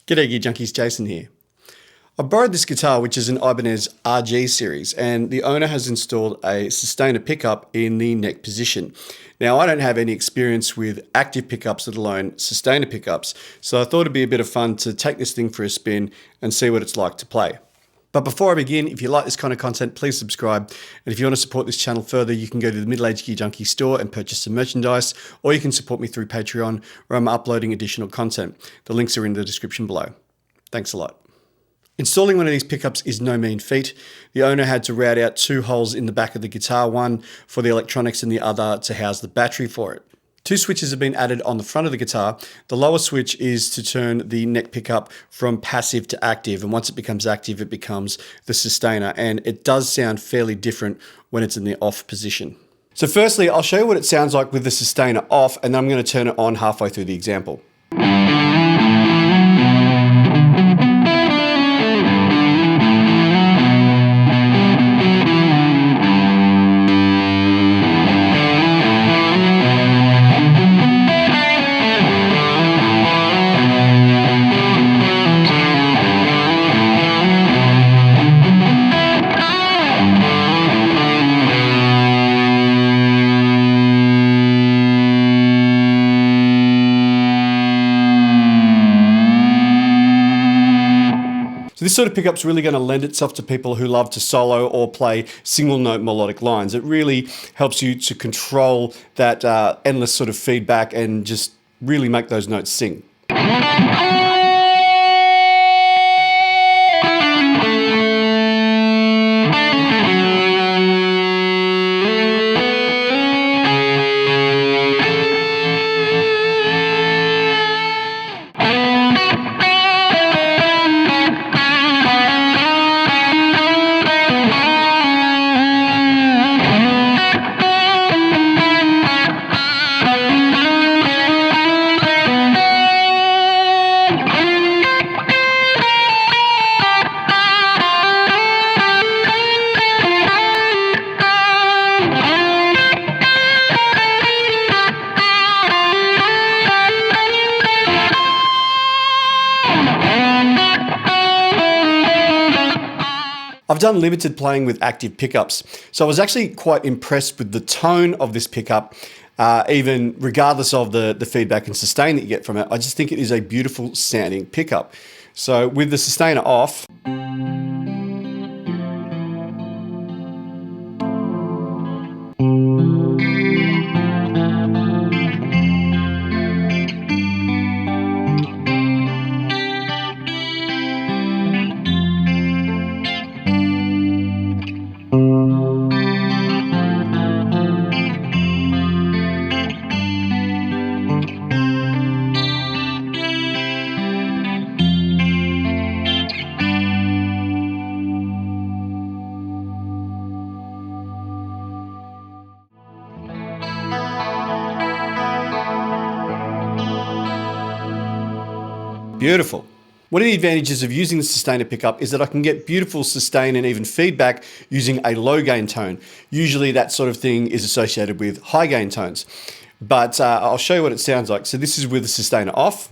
G'day Gear Junkies, Jason here. I borrowed this guitar, which is an Ibanez RG series, and the owner has installed a Sustainer pickup in the neck position. Now, I don't have any experience with active pickups, let alone Sustainer pickups, so I thought it'd be a bit of fun to take this thing for a spin and see what it's like to play. But before I begin, if you like this kind of content, please subscribe. And if you want to support this channel further, you can go to the Middle Age Gear Junkie store and purchase some merchandise, or you can support me through Patreon, where I'm uploading additional content. The links are in the description below. Thanks a lot. Installing one of these pickups is no mean feat. The owner had to route out two holes in the back of the guitar, one for the electronics and the other to house the battery for it. Two switches have been added on the front of the guitar. The lower switch is to turn the neck pickup from passive to active, and once it becomes active, it becomes the Sustainer, and it does sound fairly different when it's in the off position. So firstly, I'll show you what it sounds like with the Sustainer off, and then I'm going to turn it on halfway through the example. So this sort of pickup's really going to lend itself to people who love to solo or play single note melodic lines. It really helps you to control that endless sort of feedback and just really make those notes sing. I've done limited playing with active pickups, so I was actually quite impressed with the tone of this pickup, even regardless of the feedback and sustain that you get from it. I just think it is a beautiful sounding pickup. So with the Sustainer off, beautiful. One of the advantages of using the Sustainer pickup is that I can get beautiful sustain and even feedback using a low gain tone. Usually that sort of thing is associated with high gain tones, but I'll show you what it sounds like. So this is with the Sustainer off,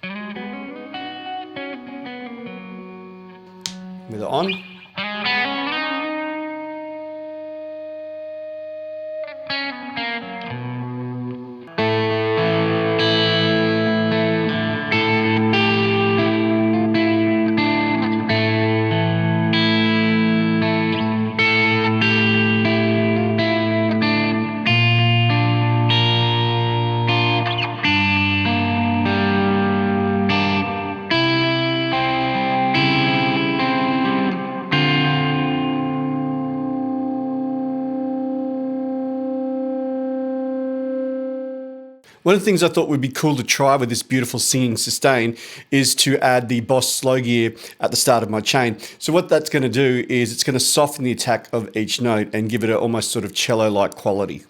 with it on. One of the things I thought would be cool to try with this beautiful singing sustain is to add the Boss slow gear at the start of my chain. So what that's going to do is it's going to soften the attack of each note and give it an almost sort of cello-like quality.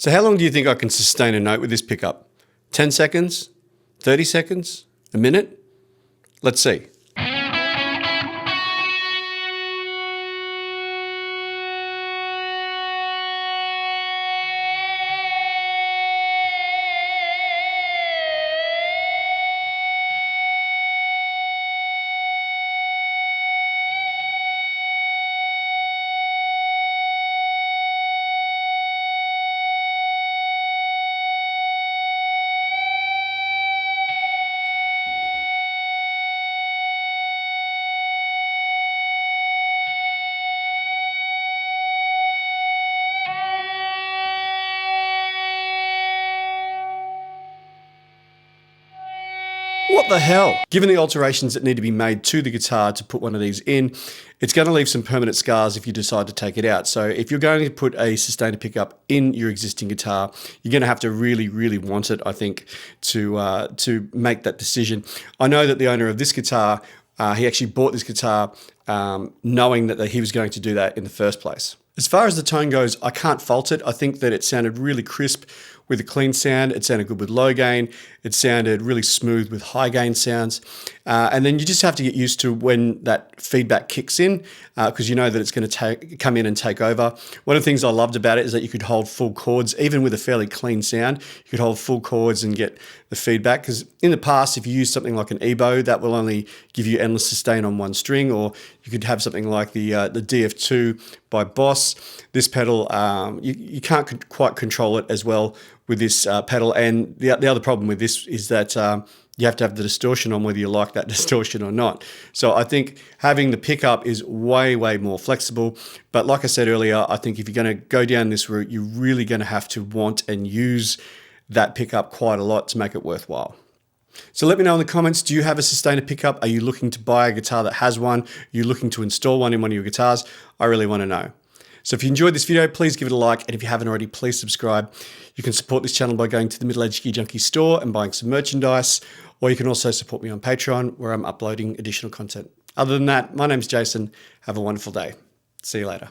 So how long do you think I can sustain a note with this pickup? 10 seconds? 30 seconds? A minute? Let's see. What the hell? Given the alterations that need to be made to the guitar to put one of these in, it's going to leave some permanent scars if you decide to take it out. So if you're going to put a Sustainer pickup in your existing guitar, you're going to have to really, really want it, I think, to make that decision. I know that the owner of this guitar, he actually bought this guitar knowing that he was going to do that in the first place. As far as the tone goes, I can't fault it. I think that it sounded really crisp with a clean sound. It sounded good with low gain. It sounded really smooth with high gain sounds. And then you just have to get used to when that feedback kicks in, because you know that it's going to come in and take over. One of the things I loved about it is that you could hold full chords, even with a fairly clean sound. You could hold full chords and get the feedback, because in the past, if you use something like an EBO, that will only give you endless sustain on one string, or you could have something like the DF2 by Boss. This pedal, you can't quite control it as well with this pedal. And the other problem with this is that you have to have the distortion on whether you like that distortion or not. So I think having the pickup is way, way more flexible. But like I said earlier, I think if you're going to go down this route, you're really going to have to want and use that pickup quite a lot to make it worthwhile. So let me know in the comments, do you have a Sustainer pickup? Are you looking to buy a guitar that has one? Are you looking to install one in one of your guitars? I really want to know. So if you enjoyed this video, please give it a like. And if you haven't already, please subscribe. You can support this channel by going to the Middle Aged Gear Junkie store and buying some merchandise. Or you can also support me on Patreon, where I'm uploading additional content. Other than that, my name's Jason. Have a wonderful day. See you later.